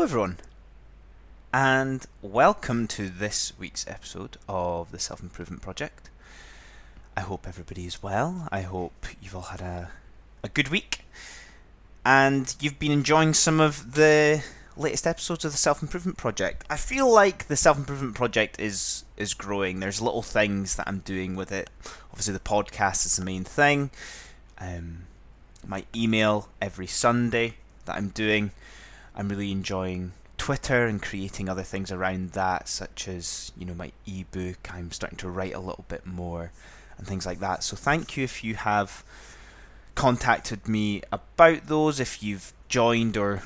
Hello, everyone, and welcome to this week's episode of the Self Improvement Project. I hope everybody is well. I hope you've all had a good week, and you've been enjoying some of the latest episodes of the Self Improvement Project. I feel like the Self Improvement Project is growing. There's little things that I'm doing with it. Obviously, the podcast is the main thing. My email every Sunday that I'm doing. I'm really enjoying Twitter and creating other things around that, such as, my ebook. I'm starting to write a little bit more and things like that. So thank you if you have contacted me about those, if you've joined or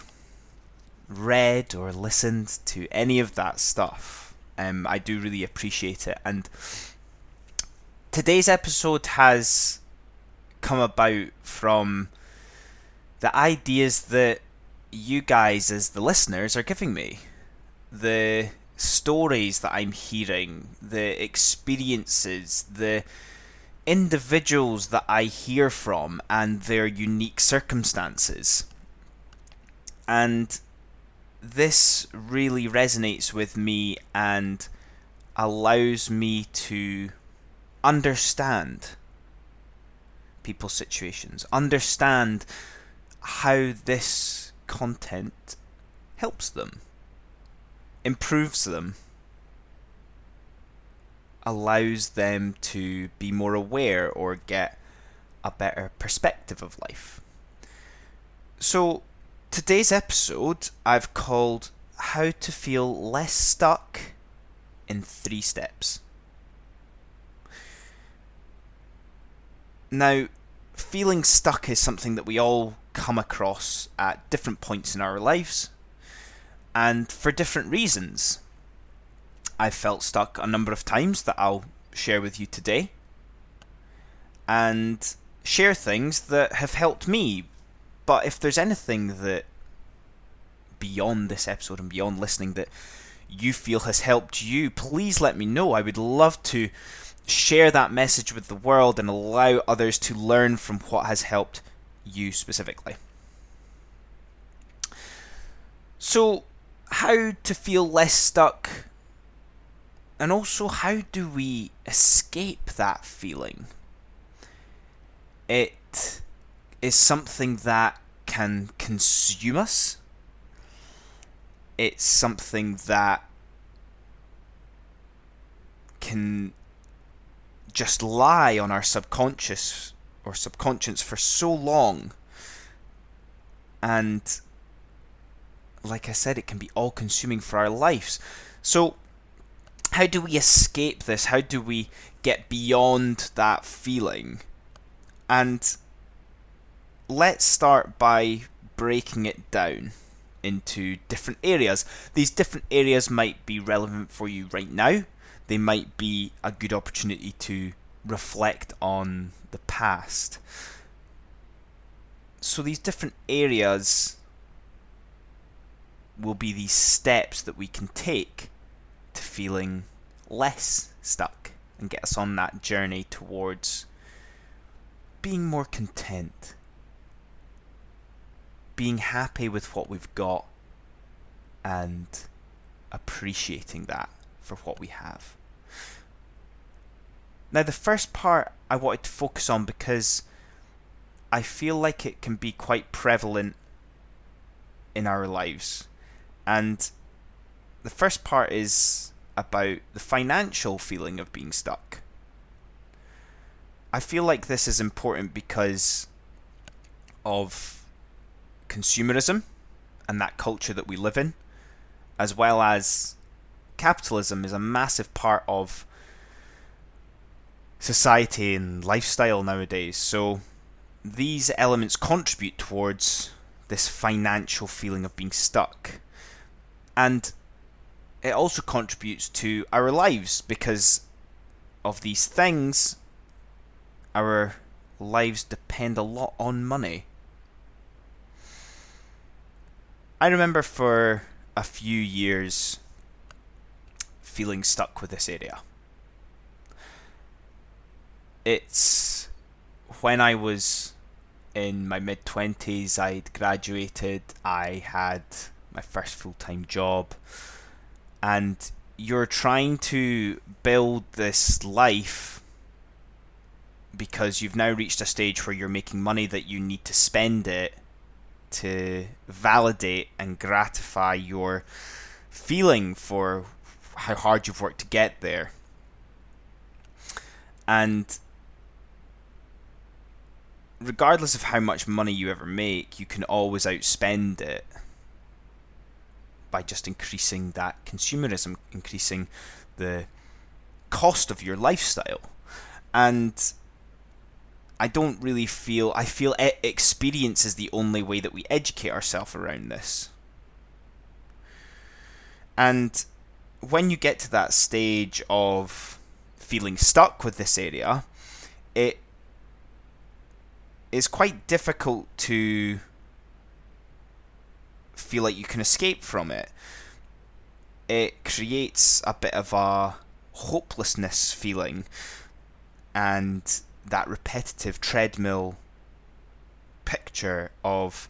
read or listened to any of that stuff. I do really appreciate it. And today's episode has come about from the ideas that you guys as the listeners are giving me, the stories that I'm hearing, the experiences, the individuals that I hear from and their unique circumstances. And this really resonates with me and allows me to understand people's situations, understand how this content helps them, improves them, allows them to be more aware or get a better perspective of life. So today's episode I've called How to Feel Less Stuck in 3 Steps. Now, feeling stuck is something that we all come across at different points in our lives and for different reasons. I've felt stuck a number of times that I'll share with you today and share things that have helped me. But if there's anything that beyond this episode and beyond listening that you feel has helped you, please let me know. I would love to share that message with the world and allow others to learn from what has helped you specifically. So, how to feel less stuck, and also how do we escape that feeling? It is something that can consume us. It's something that can just lie on our subconscious for so long, and like I said, it can be all consuming for our lives. So how do we escape this? How do we get beyond that feeling? And let's start by breaking it down into different areas. These different areas might be relevant for you right now. They might be a good opportunity to reflect on the past. So these different areas will be these steps that we can take to feeling less stuck and get us on that journey towards being more content, being happy with what we've got, and appreciating that for what we have. Now, the first part I wanted to focus on because I feel like it can be quite prevalent in our lives. And the first part is about the financial feeling of being stuck. I feel like this is important because of consumerism and that culture that we live in, as well as capitalism is a massive part of society and lifestyle nowadays. So these elements contribute towards this financial feeling of being stuck. And it also contributes to our lives because of these things. Our lives depend a lot on money. I remember for a few years feeling stuck with this area. It's when I was in my mid-20s, I'd graduated, I had my first full-time job, and you're trying to build this life because you've now reached a stage where you're making money that you need to spend it to validate and gratify your feeling for how hard you've worked to get there. And regardless of how much money you ever make, you can always outspend it by just increasing that consumerism, increasing the cost of your lifestyle. And I feel experience is the only way that we educate ourselves around this. And when you get to that stage of feeling stuck with this area, it is quite difficult to feel like you can escape from it. It creates a bit of a hopelessness feeling, and that repetitive treadmill picture of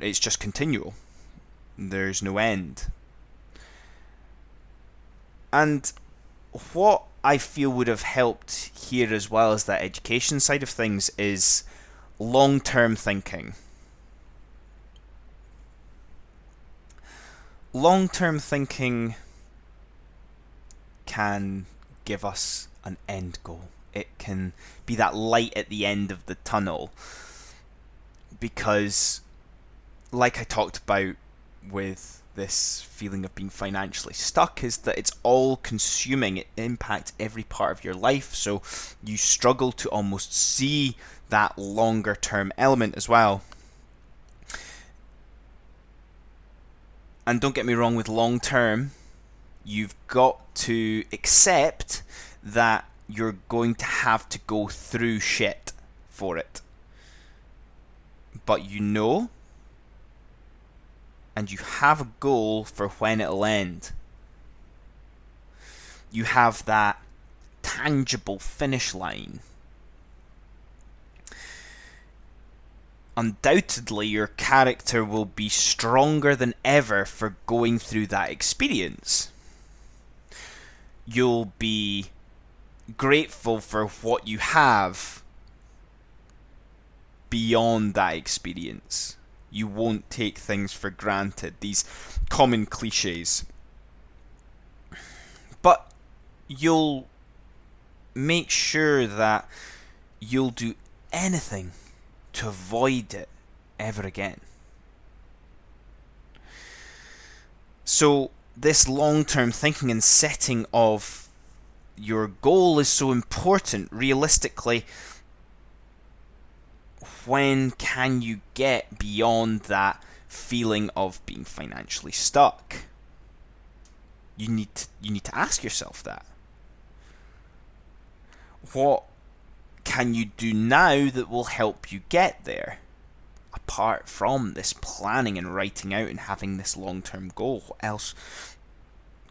it's just continual. There's no end. And what I feel would have helped here, as well as that education side of things, is long-term thinking. Long-term thinking can give us an end goal. It can be that light at the end of the tunnel, because like I talked about with this feeling of being financially stuck, is that it's all consuming. It impacts every part of your life, so you struggle to almost see that longer term element as well. And don't get me wrong, with long term, you've got to accept that you're going to have to go through shit for it. But you know, and you have a goal for when it'll end. You have that tangible finish line. Undoubtedly, your character will be stronger than ever for going through that experience. You'll be grateful for what you have beyond that experience. You won't take things for granted, these common cliches. But you'll make sure that you'll do anything to avoid it ever again. So this long-term thinking and setting of your goal is so important. Realistically, when can you get beyond that feeling of being financially stuck? You need to ask yourself that. What can you do now that will help you get there? Apart from this planning and writing out and having this long-term goal, what else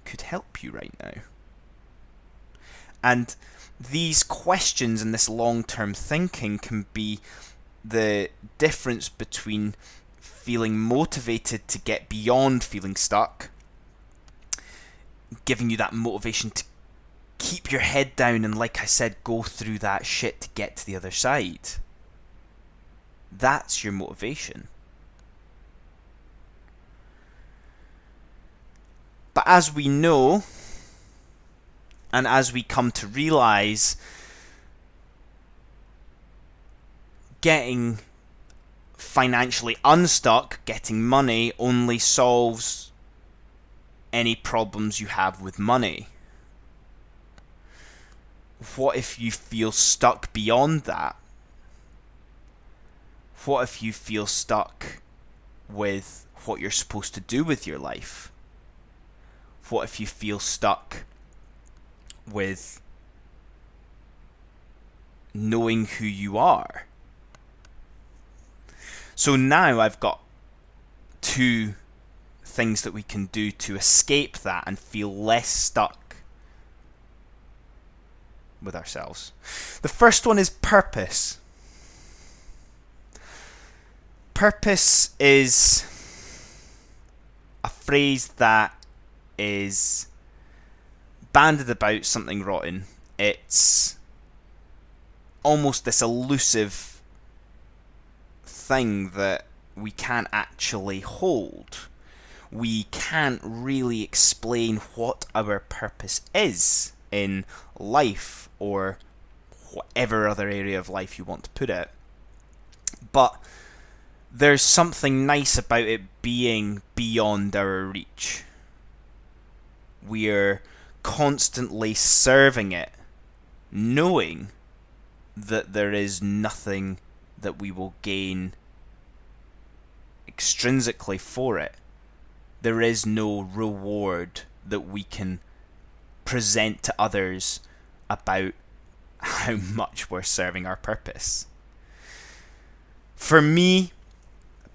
could help you right now? And these questions and this long-term thinking can be the difference between feeling motivated to get beyond feeling stuck, giving you that motivation to keep your head down and, like I said, go through that shit to get to the other side. That's your motivation. But as we know, and as we come to realize, getting financially unstuck, getting money, only solves any problems you have with money. What if you feel stuck beyond that? What if you feel stuck with what you're supposed to do with your life? What if you feel stuck with knowing who you are? So now I've got two things that we can do to escape that and feel less stuck with ourselves. The first one is purpose. Purpose is a phrase that is banded about something rotten. It's almost this elusive thing that we can't actually hold. We can't really explain what our purpose is in life, or whatever other area of life you want to put it. But there's something nice about it being beyond our reach. We're constantly serving it, knowing that there is nothing that we will gain extrinsically for it. There is no reward that we can present to others about how much we're serving our purpose. For me,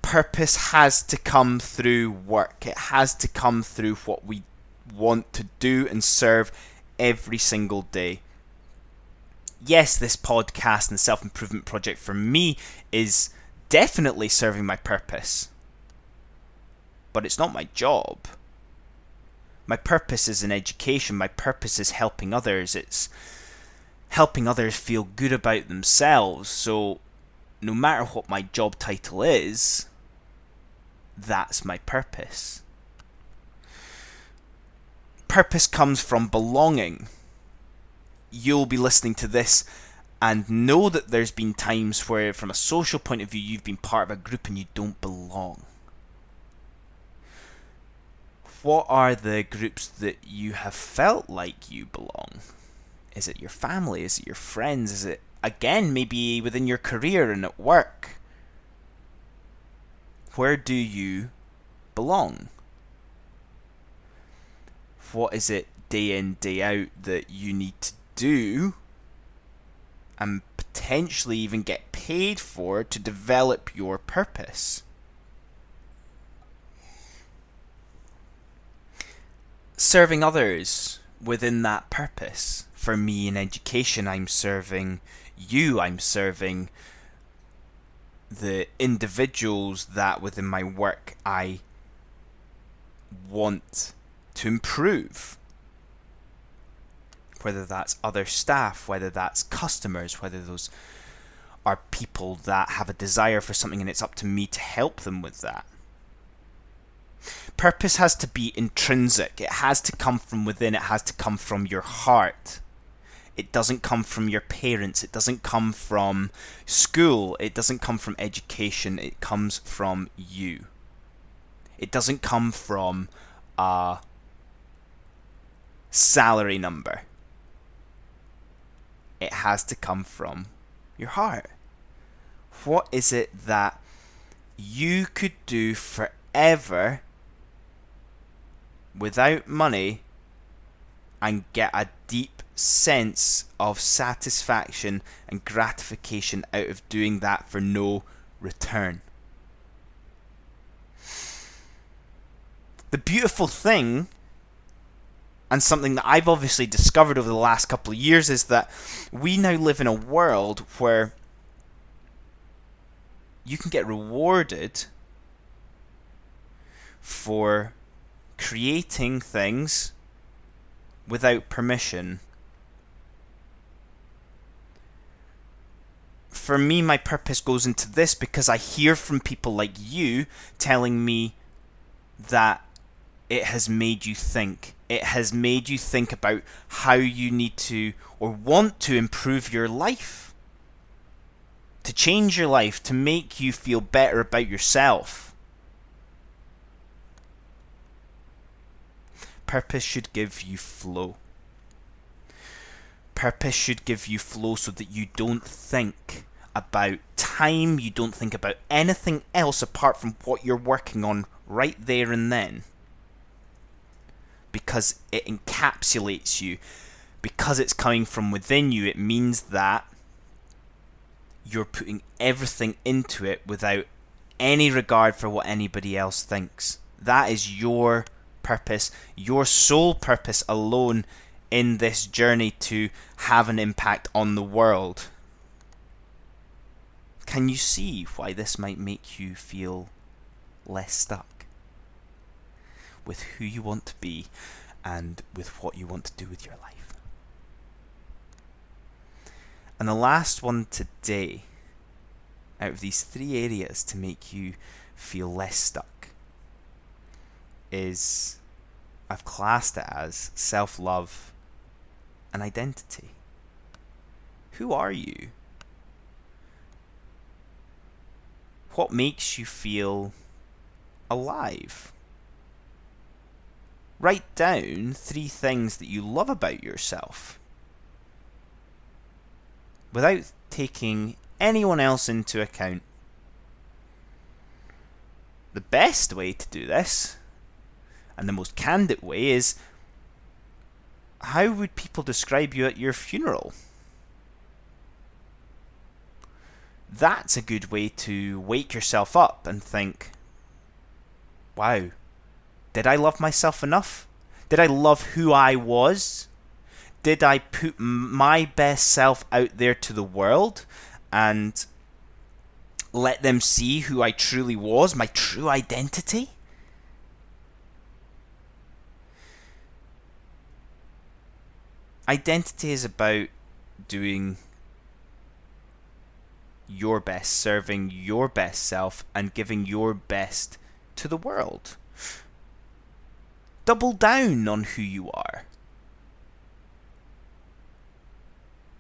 purpose has to come through work. It has to come through what we want to do and serve every single day. Yes, this podcast and self-improvement project for me is definitely serving my purpose. But it's not my job. My purpose is in education. My purpose is helping others. It's helping others feel good about themselves. So no matter what my job title is, that's my purpose. Purpose comes from belonging. You'll be listening to this and know that there's been times where, from a social point of view, you've been part of a group and you don't belong. What are the groups that you have felt like you belong? Is it your family? Is it your friends? Is it, again, maybe within your career and at work? Where do you belong? What is it day in, day out that you need to do and potentially even get paid for to develop your purpose? Serving others within that purpose. For me in education, I'm serving you. I'm serving the individuals that within my work I want to improve. Whether that's other staff, whether that's customers, whether those are people that have a desire for something and it's up to me to help them with that. Purpose has to be intrinsic. It has to come from within. It has to come from your heart. It doesn't come from your parents. It doesn't come from school. It doesn't come from education. It comes from you. It doesn't come from a salary number. It has to come from your heart. What is it that you could do forever without money and get a deep sense of satisfaction and gratification out of doing that for no return? The beautiful thing, and something that I've obviously discovered over the last couple of years, is that we now live in a world where you can get rewarded for creating things without permission. For me, my purpose goes into this because I hear from people like you telling me that it has made you think. It has made you think about how you need to or want to improve your life, to change your life, to make you feel better about yourself. Purpose should give you flow. Purpose should give you flow so that you don't think about time, you don't think about anything else apart from what you're working on right there and then. Because it encapsulates you. Because it's coming from within you, it means that you're putting everything into it without any regard for what anybody else thinks. That is your purpose, your sole purpose alone in this journey to have an impact on the world. Can you see why this might make you feel less stuck? with who you want to be and with what you want to do with your life. And the last one today, out of these 3 areas to make you feel less stuck, is I've classed it as self-love and identity. Who are you? What makes you feel alive? Write down 3 things that you love about yourself without taking anyone else into account. The best way to do this, and the most candid way, is how would people describe you at your funeral? That's a good way to wake yourself up and think, wow, did I love myself enough? Did I love who I was? Did I put my best self out there to the world and let them see who I truly was, my true identity? Identity is about doing your best, serving your best self, and giving your best to the world. Double down on who you are.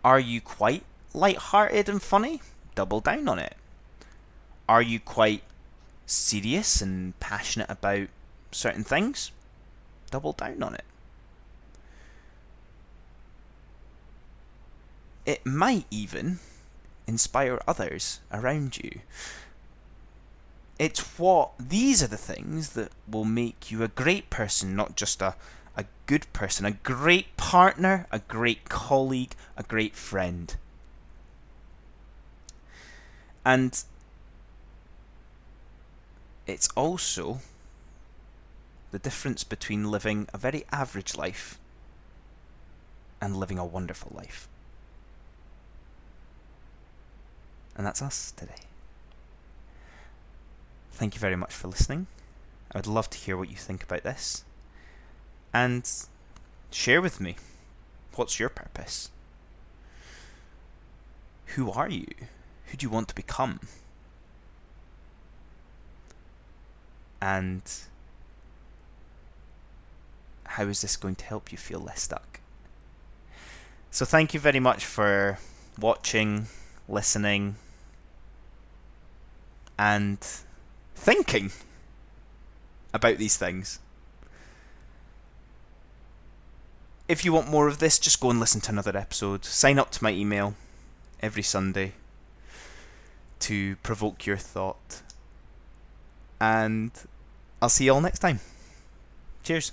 Are you quite light-hearted and funny? Double down on it. Are you quite serious and passionate about certain things? Double down on it. It might even inspire others around you. These are the things that will make you a great person, not just a good person, a great partner, a great colleague, a great friend. And it's also the difference between living a very average life and living a wonderful life. And that's us today. Thank you very much for listening. I would love to hear what you think about this. And share with me, what's your purpose? Who are you? Who do you want to become? And how is this going to help you feel less stuck? So thank you very much for watching, listening, and thinking about these things. If you want more of this, just go and listen to another episode. Sign up to my email every Sunday to provoke your thought. And I'll see you all next time. Cheers.